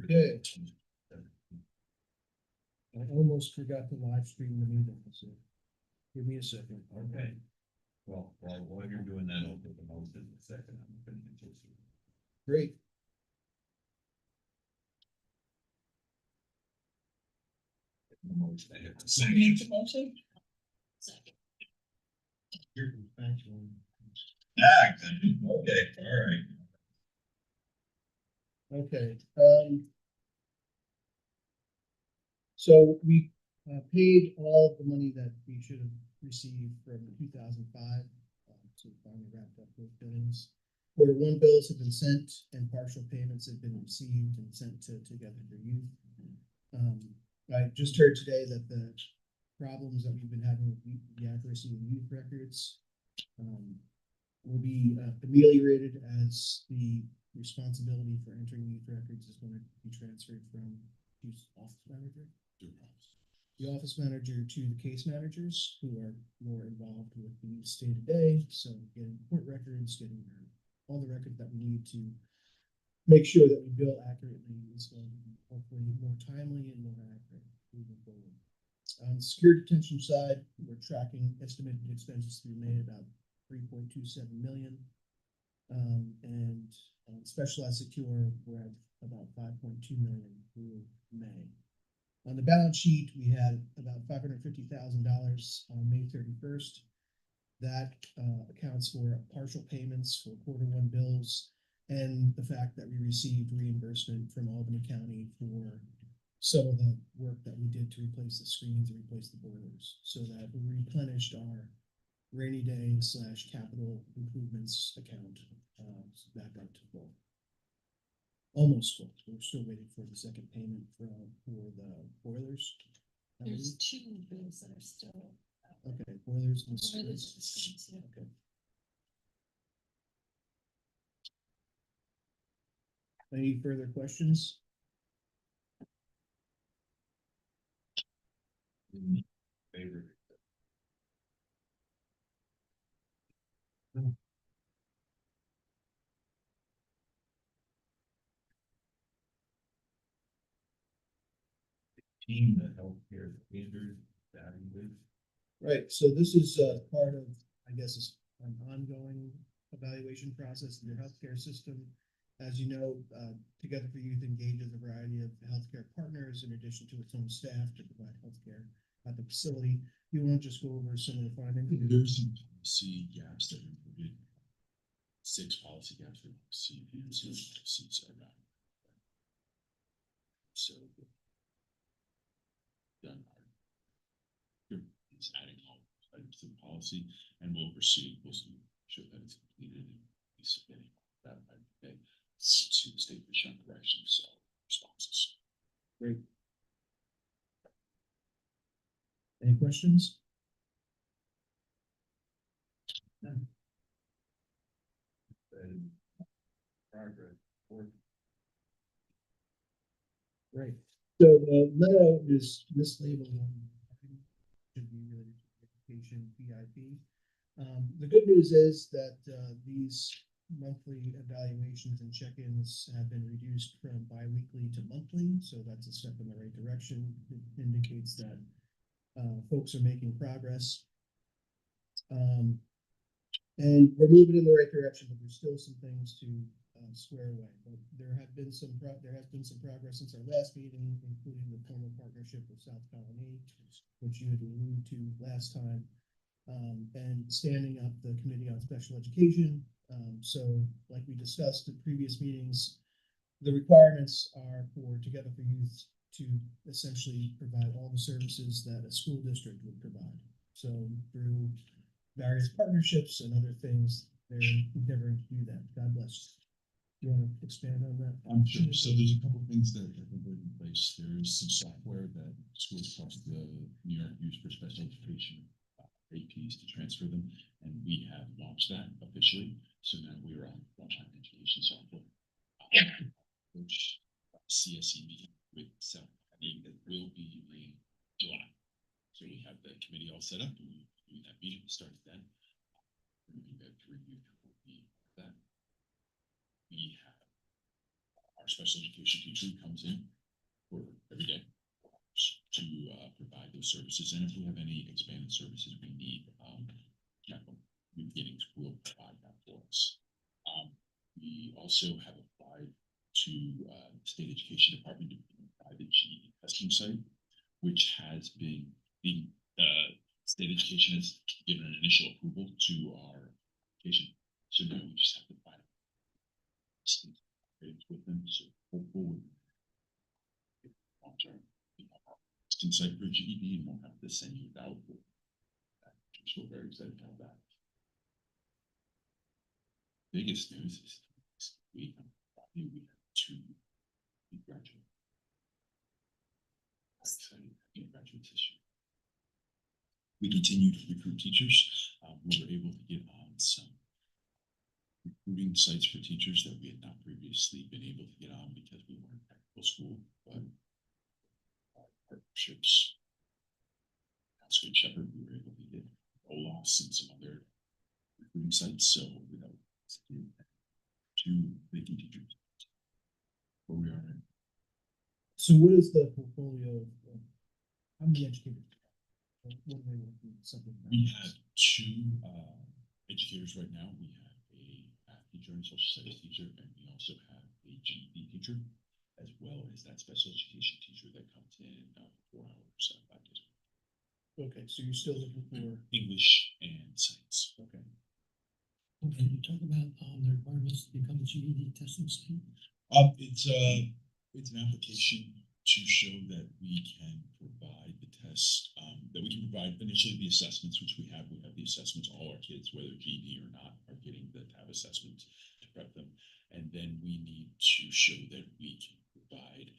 Okay. I almost forgot to live stream the meeting, so give me a second. Okay. Well, while you're doing that, I'll put the motion in a second. I'm gonna continue. Great. The motion, I have to You need say. the motion? Second. Here comes factual. Ah, okay, all right. Okay, so we paid all the money that we should have received from 2005. So we finally wrapped up those billings. Quarter one bills have been sent and partial payments have been received and sent to Together for Youth. I just heard today that the problems that we've been having with the accuracy of youth records will be ameliorated as the responsibility for entering youth records is going to be transferred from the office manager to the case managers, who are more involved with the youth day to day. So getting court records, getting all the records that we need to make sure that we bill accurately is going to be hopefully more timely and more accurate moving forward. On the secure detention side, we're tracking estimated expenses to be made about 3.27 million. And specialized secure, we're at about 5.2 million through May. On the balance sheet, we had about $550,000 on May 31st. That accounts for partial payments for quarter one bills and the fact that we received reimbursement from Albany County for some of the work that we did to replace the screens and replace the boilers, so that we replenished our rainy day / capital improvements account back up to full. Almost full. We're still waiting for the second payment for the boilers. There's two bills that are still. Okay, boilers and Boilers and screens. screens, yeah. Okay. Any further questions? Favorite. Team, the healthcare standard value. Right, so this is part of, I guess, is an ongoing evaluation process in your healthcare system. As you know, Together for Youth engages a variety of healthcare partners in addition to its own staff to provide healthcare at the facility. You want to just go over some of the findings? There's some policy gaps that are included. 6 policy gaps that we see and some policies around. So done is adding all items to the policy, and we'll proceed. We'll show that it's completed and be submitting that by the day to the state for shun corrections responses. Great. Any questions? None. Progress. Great. So the memo is mislabeled on should be related to education VIP. The good news is that these monthly evaluations and check-ins have been reduced from bi-weekly to monthly, so that's a step in the right direction. It indicates that folks are making progress. And we're moving in the right direction, but there's still some things to square away. But there has been some progress since our last meeting, including the formal partnership with South Colony, which you had alluded to last time, and standing up the Committee on Special Education. So, like we discussed in previous meetings, the requirements are for Together for Youth to essentially provide all the services that a school district would provide. So through various partnerships and other things, they're endeavoring to do that. God bless. Do you want to expand on that? Sure. So there's a couple of things that have been put in place. There is some software that schools across the New York use for special education APs to transfer them, and we have launched that officially. So now we are on launch education software, which CSE meeting with South County that will be in July. So we have the committee all set up, and we do that meeting starts then. We have to review that. We have our our special education teacher who comes in for every day to provide those services. And if we have any expanded services we need, Jackal New Beginnings will provide that for us. We also have applied to the State Education Department to provide the GED testing site, which has been being State Education has given an initial approval to our application. So now we just have to find with them. So hopefully, long term, we have our testing site for GED and won't have to send you out. So we're very excited about that. Biggest news is this week we have 2 graduates. Excited graduates this year. We continue to recruit teachers. We were able to get on some recruiting sites for teachers that we had not previously been able to get on because we weren't a technical school, but partnerships. That's Good Shepherd, we were able to get Olaf's and some other recruiting sites. So we have 2 vacant teachers. Where we are right. So what is the portfolio of, how many educators? What are they working, something? We have 2 educators right now. We have a math teacher and social studies teacher, and we also have a GED teacher, as well as that special education teacher that comes in 4 hours 5 days. Okay, so you're still looking for, English and science. okay. Okay, you talk about the requirements to become a GED testing site. It's an application to show that we can provide the test, that we can provide initially the assessments, which we have. We have the assessments. All our kids, whether GED or not, are getting the TAB assessment to prep them. And then we need to show that we can provide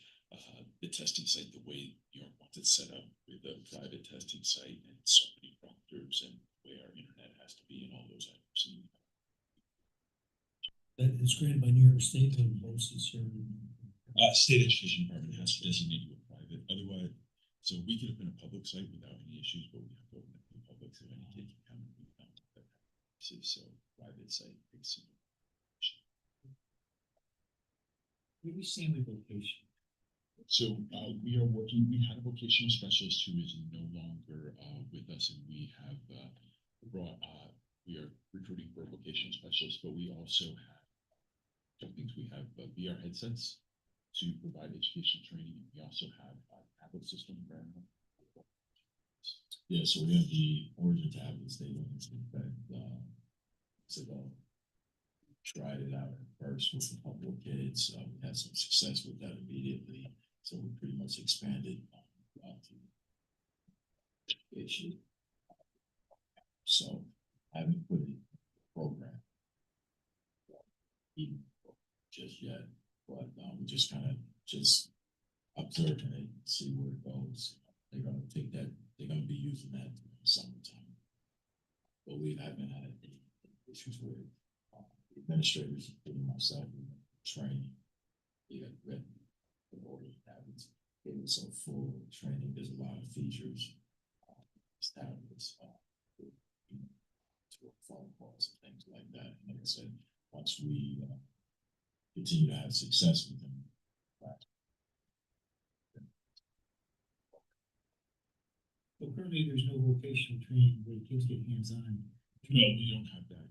the testing site the way New York wants it set up, with a private testing site and so many proctors and the way our internet has to be and all those items. That is granted by New York State and most is here. State Education Department has to designate you a private, otherwise, so we could have been a public site without any issues, but we have to open it to the public so any kid can come and we found that. So private site takes some. What are you saying with vocation? So we are working, we had a vocational specialist who is no longer with us, and we have we are recruiting for a vocational specialist, but we also have some things. We have VR headsets to provide educational training, and we also have a tablet system. Yeah, so we have the Origin tablets. They went into effect ago. Tried it out at first with a couple of kids. We had some success with that immediately, so we pretty much expanded to education. So I haven't put it in the program even just yet, but we just kind of just observing it, see where it goes. They're gonna take that. They're gonna be using that in the summertime, but we haven't had any issues with it. Administrators, including myself, training. We have read the order tablets. It was a full training. There's a lot of features. Tablets, to phone calls and things like that. And like I said, once we continue to have success with them. Well, currently there's no vocational training where kids get hands-on. No, we don't have that.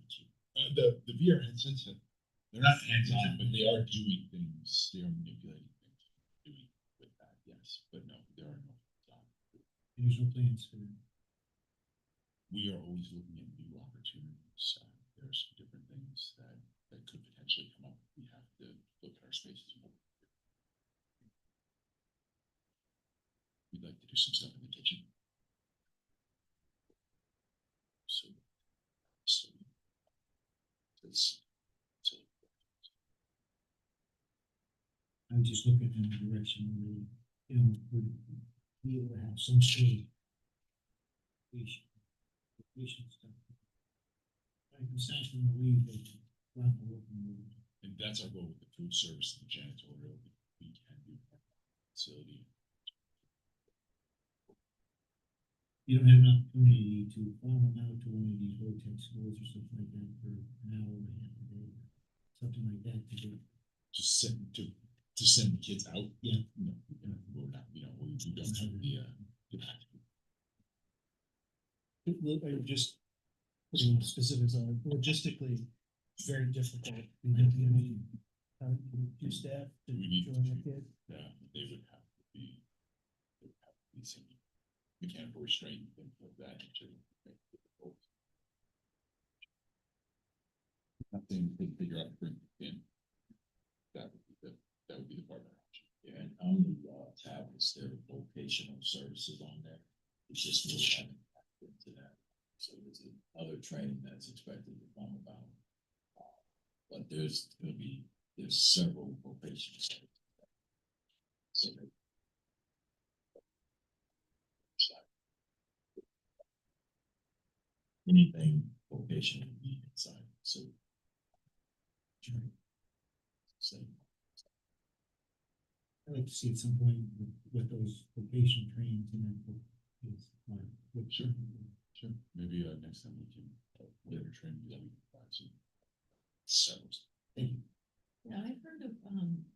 The VR headsets, they're not hands-on, but they are doing things. They are manipulating things. Doing with that, yes, but no, there are no hands-on. There's no plans for. We are always looking at new opportunities. There are some different things that could potentially come up. We have to look at our spaces more. We'd like to do some stuff in the kitchen. So it's I'm just looking in the direction where, you know, would be able to have some sort of vacation stuff. Like besides from the leave, they go out and work in the. and that's our goal with the food service and the janitorial. We can do facility. You don't have an opportunity to follow them out to one of these road tech schools or something like that for an hour and a half a day, something like that to do. Just send to to send the kids out. Yeah. No, we're not, we don't have the capacity. Just putting specifics on it, logistically, it's very difficult. You need, your staff to We need join the kid. They would have to be, there would have to be some mechanical restraint, things like that to make it difficult. Nothing to figure out, bring in. That would be the part of the option. Yeah, and on the tablets, there are vocational services on there. It's just really haven't tapped into that. So there's other training that's expected to come about. But there's several vocational services. So anything vocational would be inside. So I'd like to see at some point with those vocational trainings and then. Sure. Sure, maybe next time we can, later training, we can provide some. Now, I've heard of,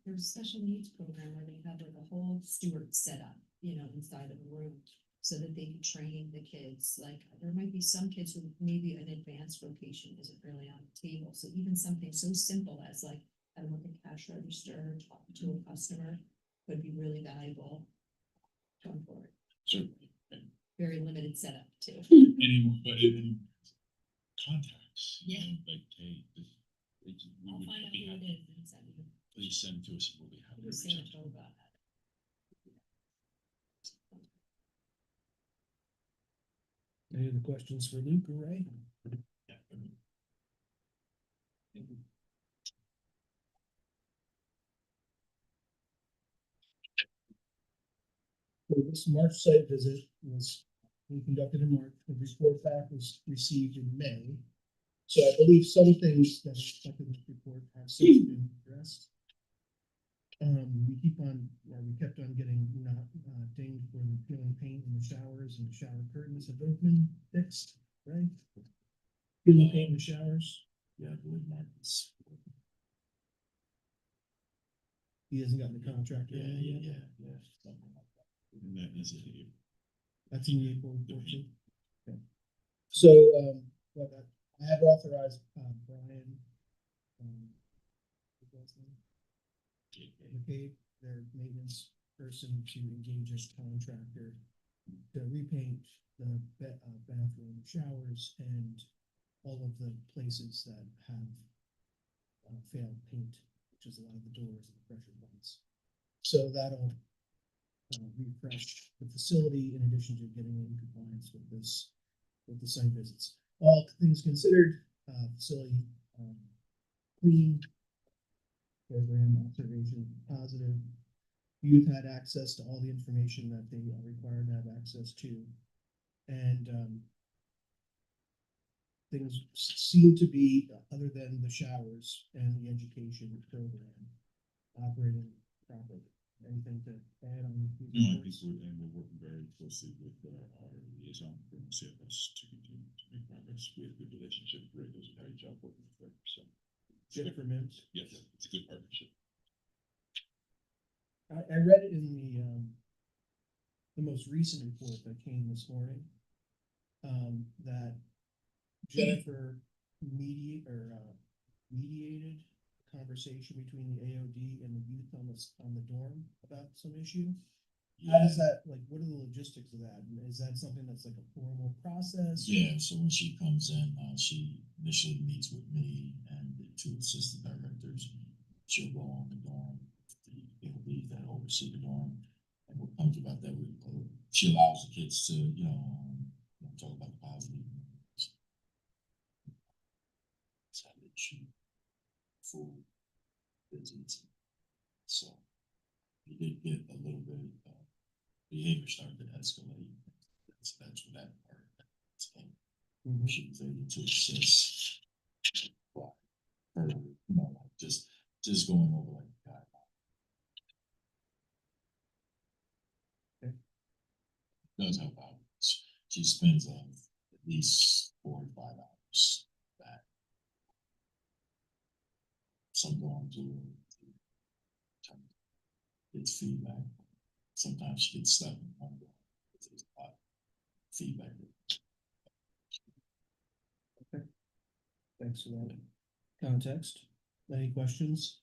there's a special needs program where they have like a whole steward set up, inside of a room. So that they can train the kids, like, there might be some kids who maybe an advanced vocation isn't really on the table, so even something so simple as like, I don't know, a cash register, talking to a customer would be really valuable. Going forward, Certainly, and very limited setup too. any contacts, Yeah. like, hey, we I'll would find out be who it happy, is and send you. please send to us, and we'll be happy to Who's reach out. Saratoga about that? Any other questions for Luke or Ray? So this March site visit was, we conducted in March, the report back was received in May. So I believe some things that are reflected in this report have since been addressed. We kept on getting not dinged for the peeling paint in the showers and the shower curtains. Have those been fixed, right? Peeling paint in the showers. yeah, I believe Marcus. He hasn't gotten the contract Yeah, yet. something like that. And that is it. That's in the April report too. Okay. So, I have authorized, Brian, what's his name? McCabe, their maintenance person, to engage as contractor to repaint the bathroom, showers, and all of the places that have failed paint, which is a lot of the doors and the pressure points. So that'll refresh the facility in addition to getting in compliance with the site visits. All things considered, facility clean, program observation positive. Youth had access to all the information that they are required to have access to, and things seem to be, other than the showers and the education program, operating properly. Anything to add on? No, I think we're working very closely with our liaison from CFS to continue to make progress. We have a good relationship. Ray does a great job working with her, so. Jennifer Mims. Yes, it's a good partnership. I read it in the most recent report that came this morning, that Jennifer mediated a conversation between the AOD and the youth on the dorm about some issue. How does that, like, what are the logistics of that? Is that something that's like a formal process? Yeah, so when she comes in, she initially meets with me and the two assistant directors. She'll go on the dorm, the AOBs that oversee the dorm. And what comes about that, she allows the kids to, talk about the positive. Food visits. So we did get a little bit behavior started to escalate. That's what that part. She was able to assist. But her, just going over like that. Okay. Does help out. She spends at least 4 to 5 hours back. Some going to gets feedback. Sometimes she gets stuck in one wall. There's a lot of feedback. Thanks for that context. Any questions?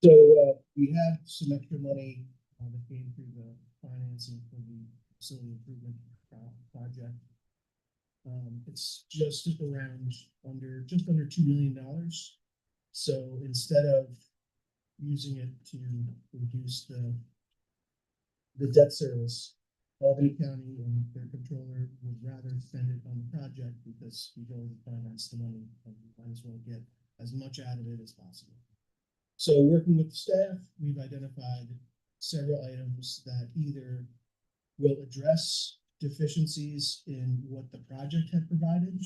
So, we have some extra money, that came through the financing for the facility improvement project. It's just around just under $2 million. So instead of using it to reduce the debt service, Albany County and their controller would rather spend it on the project because we've already financed the money and we might as well get as much out of it as possible. So working with the staff, we've identified several items that either will address deficiencies in what the project had provided,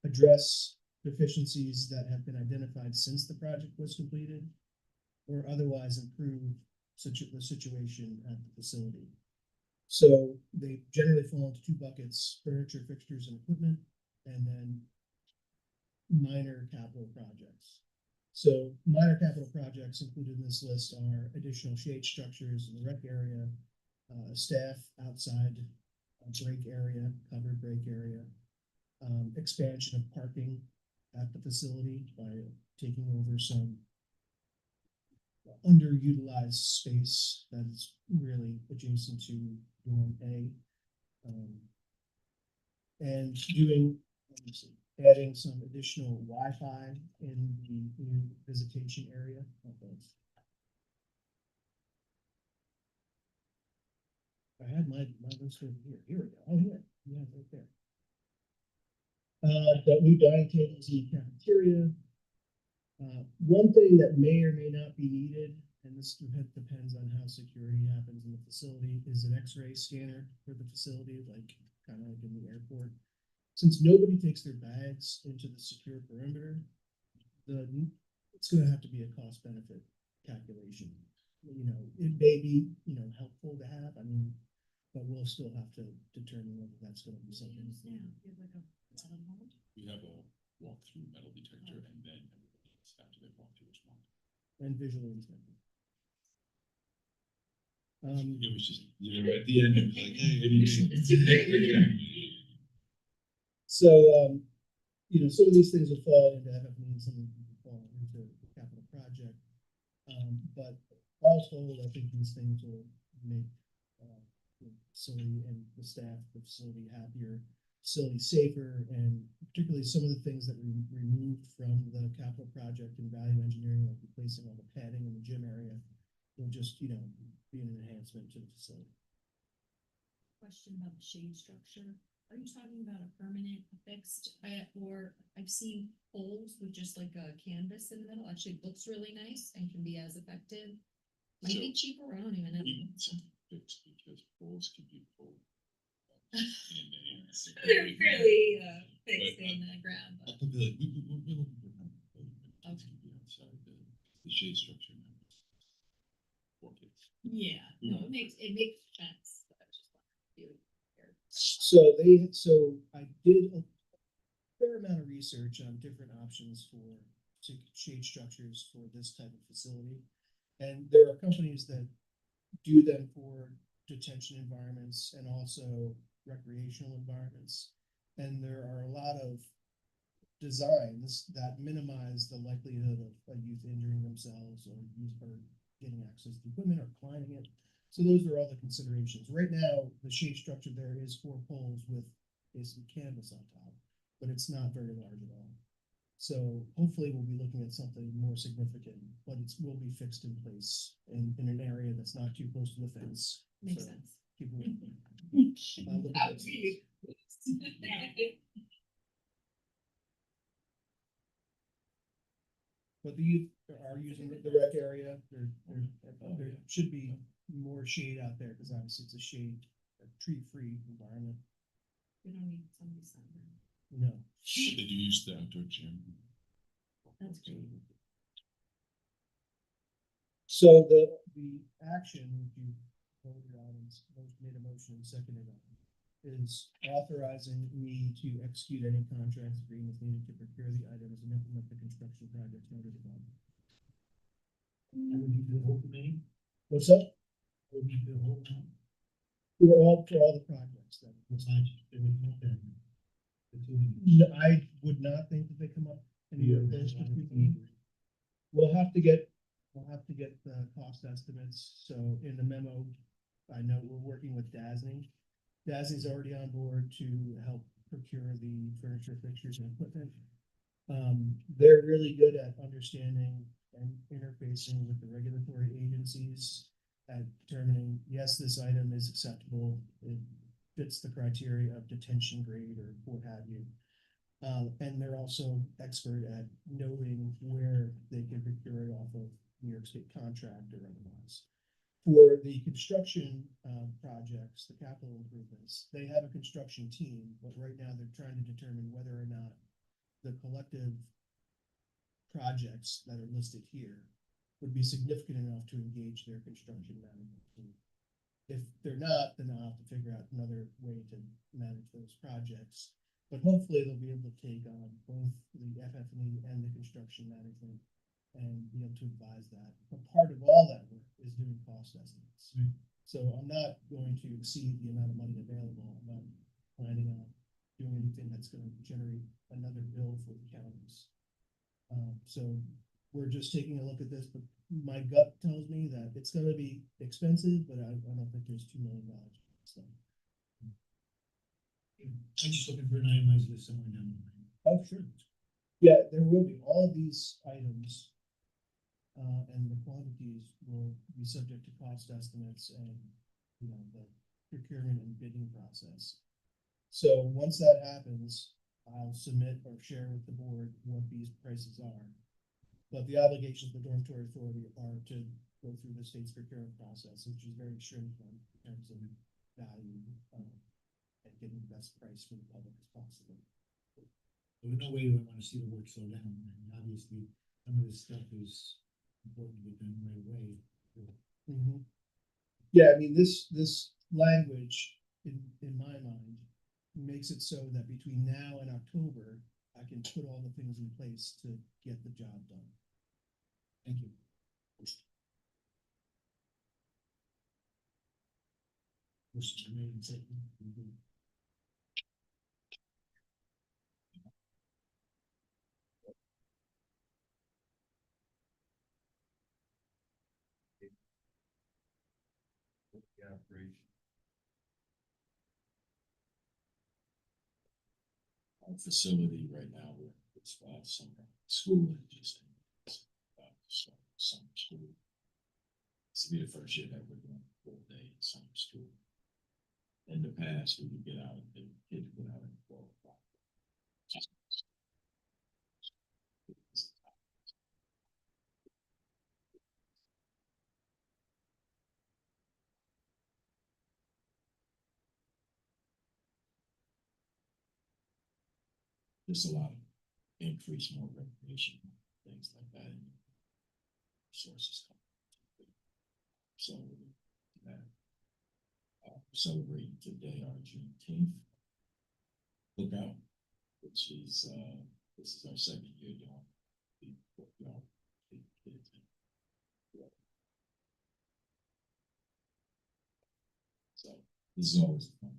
address deficiencies that have been identified since the project was completed, or otherwise improve the situation at the facility. So they generally fall into two buckets: furniture, fixtures, and equipment, and then minor capital projects. So minor capital projects included in this list are additional shade structures in the rec area, staff outside break area, covered break area, expansion of parking at the facility by taking over some underutilized space that is really adjacent to dorm A, and adding some additional Wi-Fi in the new visitation area. I had my list over here. Here we go. Oh, yeah, right there. The new dining tables in the cafeteria. One thing that may or may not be needed, and this depends on how security happens in the facility, is an X-ray scanner for the facility, kind of like in the airport. Since nobody takes their bags into the secure perimeter, it's going to have to be a cost benefit calculation. It may be, helpful to have, but we'll still have to determine whether that's going to be something. We have a walk-through metal detector and then after they walk through each one. And visual inspection. It was just, at the end, it was like, hey, So, some of these things will fall into FF&E, some of them will fall into the capital project. But all told, I think these things will make the facility and the staff, the facility happier, facility safer, and particularly some of the things that we removed from the capital project and value engineering, like replacing all the padding in the gym area, will just, be an enhancement to the facility. Question about the shade structure. Are you talking about a permanent, fixed, or I've seen poles with just like a canvas in the middle? Actually, looks really nice and can be as effective. Might be cheaper. I don't even know. we want something fixed because poles can be pulled. They're really fixed But, in the ground. I'll But put we're looking for Okay. to be outside the shade structure. For kids. yeah, no, it makes sense. But I was just wondering if you So I did a fair amount of research on different options for shade structures for this type of facility. And there are companies that do them for detention environments and also recreational environments. And there are a lot of designs that minimize the likelihood of a youth injuring themselves or getting access to equipment or climbing it. So those are all the considerations. Right now, the shade structure there is 4 poles with basically canvas on top, but it's not very large at all. So hopefully we'll be looking at something more significant, but it will be fixed in place in an area that's not too close to the fence. makes So sense. people will look That at would those be- But the youth are using the rec area. There should be more shade out there because obviously it's a tree-free environment. We don't need somebody sign No. But they do use the outdoor gym. That's great. So the action, which you voted on, and made a motion and seconded on, is authorizing me to execute any contracts agreements needed to procure the items and implement the construction projects noted above. That would be for the whole committee, What's up? that would be for the whole town, For all the projects that. besides, they would come up there. The two of you. No, I would not think that they come up any of those between. We'll have to get the cost estimates, so in the memo, I know we're working with DASNY. DASNY's already on board to help procure the furniture, fixtures, and equipment. They're really good at understanding and interfacing with the regulatory agencies at determining, yes, this item is acceptable, it fits the criteria of detention grade or what have you. And they're also expert at knowing where they can procure it off of New York State contract or otherwise. For the construction projects, the capital improvements, they have a construction team, but right now they're trying to determine whether or not the collective projects that are listed here would be significant enough to engage their construction management team. If they're not, then I'll have to figure out another way to manage those projects. But hopefully they'll be able to take on both the FF&E and the construction management and be able to advise that. But part of all that work is doing cost estimates. Right. So I'm not going to exceed the amount of money available. I'm not planning on doing anything that's gonna generate another bill for the counties. So we're just taking a look at this, but my gut tells me that it's gonna be expensive, but I don't think there's $2 million. So, I'm just looking for an itemized list somewhere down the line. oh, sure. Yeah, there will be. All of these items and the quantities will be subject to cost estimates and, you know, the procurement and bidding process. So once that happens, I'll submit or share with the board what these prices are. But the obligations of the dormitory authority are to go through the state's procurement process, which is very stringent in terms of value and getting the best price for the public as possible. There's no way do I wanna see the work slow down, and obviously, some of this stuff is important to get done right away. Yeah, I mean, this language in my mind makes it so that between now and October, I can put all the things in place to get the job done. Thank you. Motion made and seconded. The operation. Our facility right now, we're, it's summer school and just summer school. This will be the first year that we're doing full day in summer school. In the past, we would get out, and kids would get out at 12 o'clock. Just a lot of increase, more recreation, things like that. And resources come. So, celebrating today our Juneteenth lookout, which is, this is our second year doing the lookout. So this is always fun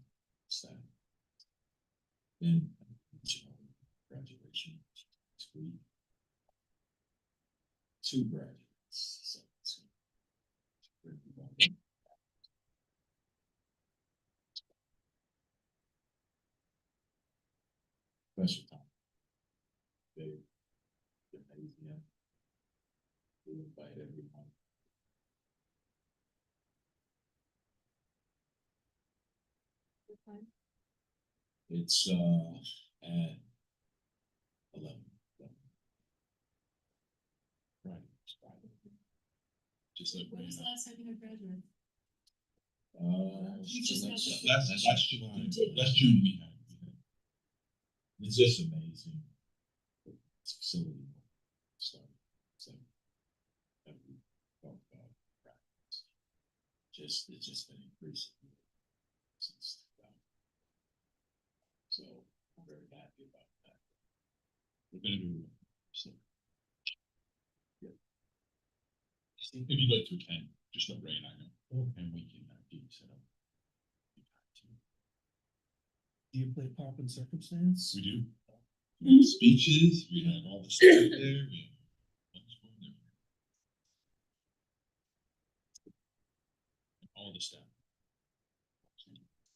stuff. Then, graduation next week. 2 graduates. So it's pretty fun. Special time. They amazing. We invite everyone. What time? It's at 11. Friday. Just like When was the last time you had graduated? uh, You just so got that's- the- Last July, You did. last June we had. It's just amazing. This facility. Started, so, that we talked about practice. It's just been increasing. Since, so I'm very happy about that. We're gonna do. So. Yeah. If you'd like to attend, just let Ray and I know, and we can get you set up. Do you play pomp and circumstance? We do. We have speeches, we have all the stuff there, we have. Lunch for them. All the stuff.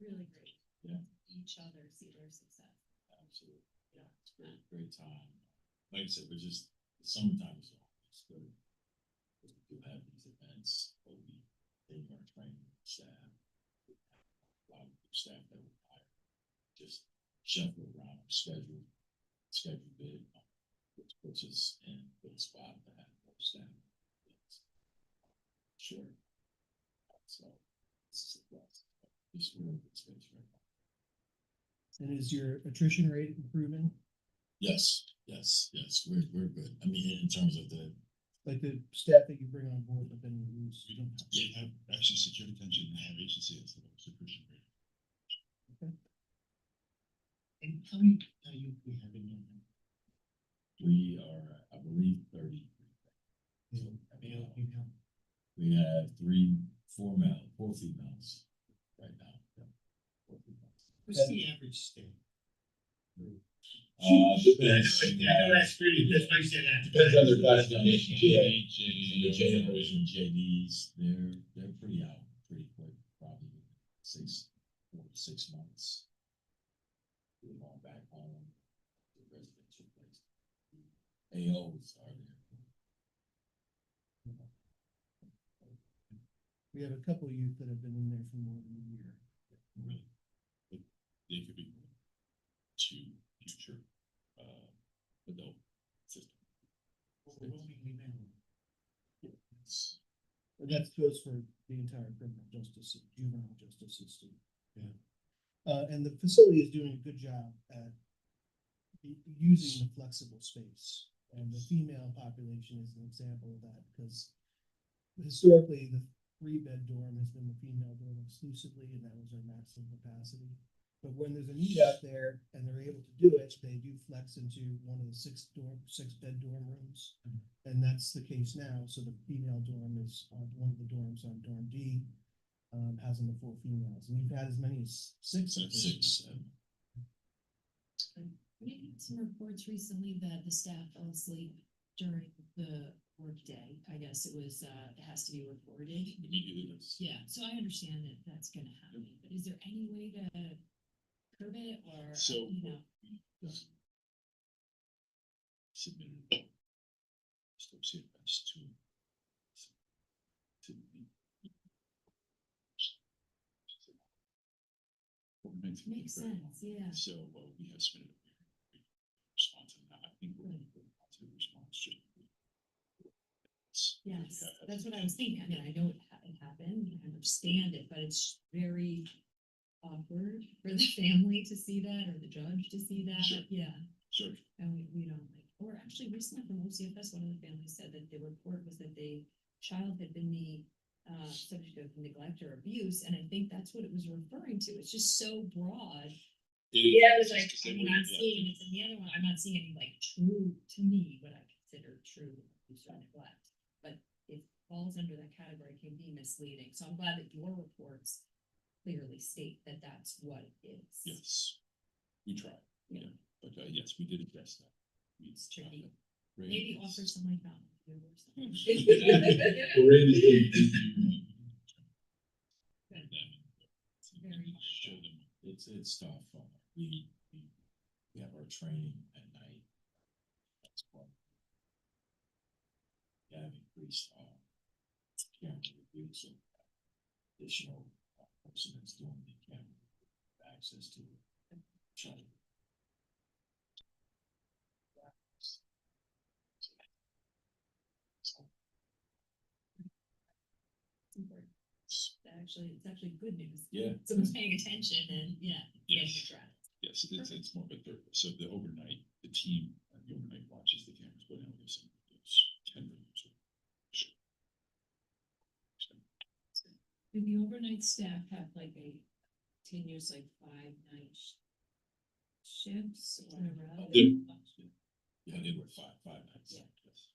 Really great. Yeah. Each other see their success. Absolutely. Yeah, it's great, great time. Like I said, we're just, summertime is always good. We do have these events, but they are training staff. A lot of new staff that we hire, just shuffle around our schedule bid, which puts us in a good spot to have more staff. Sure. So, it's just really good space right now. And is your attrition rate improving? Yes, we're good. I mean, in terms of the, Like the staff that you bring on board, but then you lose? We don't have actually secure detention in our agency, it's the most efficient rate. And how many youth we have in there now? we are, I believe, 30. Male, female? We have four females right now. Yeah. 4 females. What's the average stay? Depends. That's pretty, that's why I said that. Depends on their classification. The JOs and JDs, they're pretty out pretty quick, probably 4 to 6 months. We're going back home to residential place. AOs are there. We have a couple of youth that have been in there for more than a year. Really, but they could be to future adult system. Overwhelmingly male. It's And that goes for the entire criminal justice, juvenile justice system. Yeah. And the facility is doing a good job at using the flexible space. And the female population is an example of that, because historically, the 3-bed dorm has been the female dorm exclusively, and that was our maximum capacity. But when there's a need out there and they're able to do it, they do flex into one of the 6-bed dorm rooms. And that's the case now. So the female dorm is on one of the dorms on dorm D, has them the 4 females. And we've had as many as 6. I think. 6. We had some reports recently that the staff fell asleep during the workday. I guess it was, it has to be reported. immediately, that's. Yeah, so I understand that that's gonna happen, but is there any way to curb it or, So, you know? Submitted. Still see it best to. Makes sense, yeah. So, we have submitted a response on that, I think we're going to put a positive response, just. Yes, that's what I was thinking. I mean, I know it happened, I understand it, but it's very awkward for the family to see that or the judge to see that. Sure. Yeah, Sure. and we don't like, or actually recently from OCFS, one of the families said that the report was that the child had been the subject of neglect or abuse, and I think that's what it was referring to. It's just so broad. Yeah, it was like, I mean, I'm seeing it's in the other one, I'm not seeing any like true, to me, what I consider true abuse or neglect. But it falls under that category, can be misleading. So I'm glad that your reports clearly state that that's what it is. Yes, we tried, yeah, but yes, we did address that. It's tricky. Ray Maybe is- offer some like that. Well, Ray is the- Good. them, Very show hard. them. It's tough. We have our training at night. That's part. We have increased camera reviews and additional person that's doing the camera access to it. Try to- It's important. It's actually good news. Yeah. Someone's paying attention and yeah, getting Yes. addressed. Yes, Yes, it's more of a third, so the overnight, the team, the overnight watches the cameras, but now there's 10 rooms. Do the overnight staff have like a continuous like 5 night shifts or? Yeah, they work five nights. Yeah. Yes.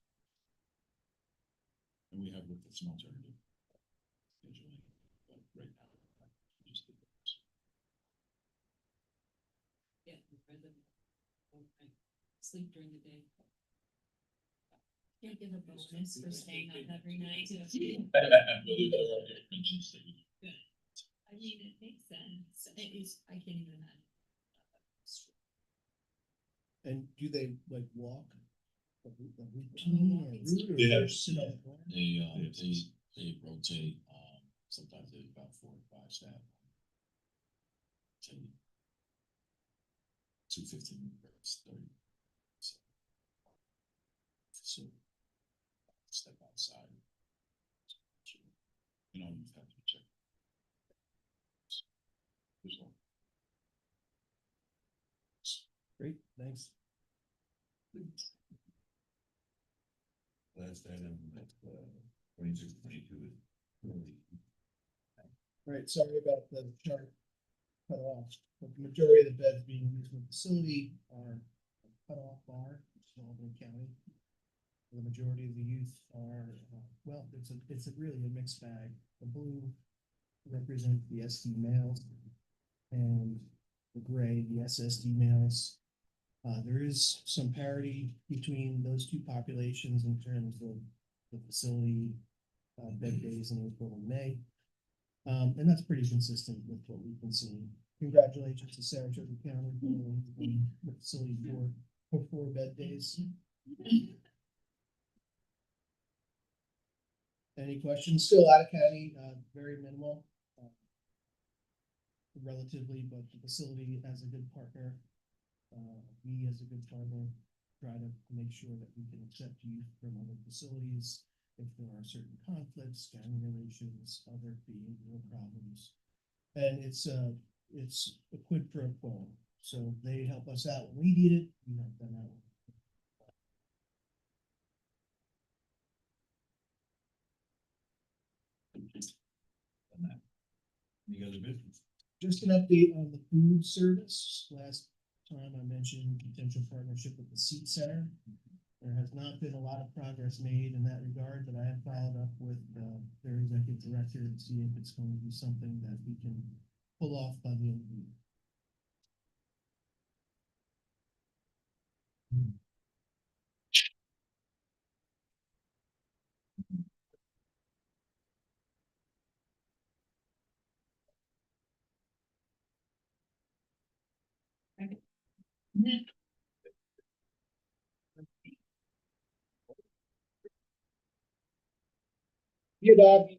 And we have looked at some alternative scheduling, but right now, we just did those. Yeah, rather than overnight, sleep during the day. Can't give a bonus for staying up every night. Well, there are arrangements that we do. I mean, it makes sense. It is, I can't even imagine. And do they like walk? A routine or Walking route, or They have- sit on the floor? They rotate, sometimes there's about 4 or 5 staff. Take 2 15 minute breaks, 30. So, step outside. You know, you have to check. There's one. Great, thanks. Last item, 26, 22 is really. All right, sorry about the chart cut off, but the majority of the beds being used in the facility are cut off bar, which is Albany County. The majority of the youth are, well, it's really a mixed bag. The blue represent the SD males and the gray, the SSD males. There is some parity between those two populations in terms of the facility bed days in April and May. And that's pretty consistent with what we've been seeing. Congratulations to Saratoga County for the facility for 4 bed days. Any questions? Still out of county, very minimal. Relatively, but the facility as a good partner, we as a good partner, try to make sure that we can accept youth from other facilities if there are certain conflicts, gang relations, other behavioral problems. And it's a quid pro quo. So they help us out when we need it, we help them out. On that. Any other business? Just an update on the food service. Last time I mentioned potential partnership with the Seat Center. There has not been a lot of progress made in that regard, but I have followed up with their executive director to see if it's going to be something that we can pull off by the end of the year. Yeah, Doc.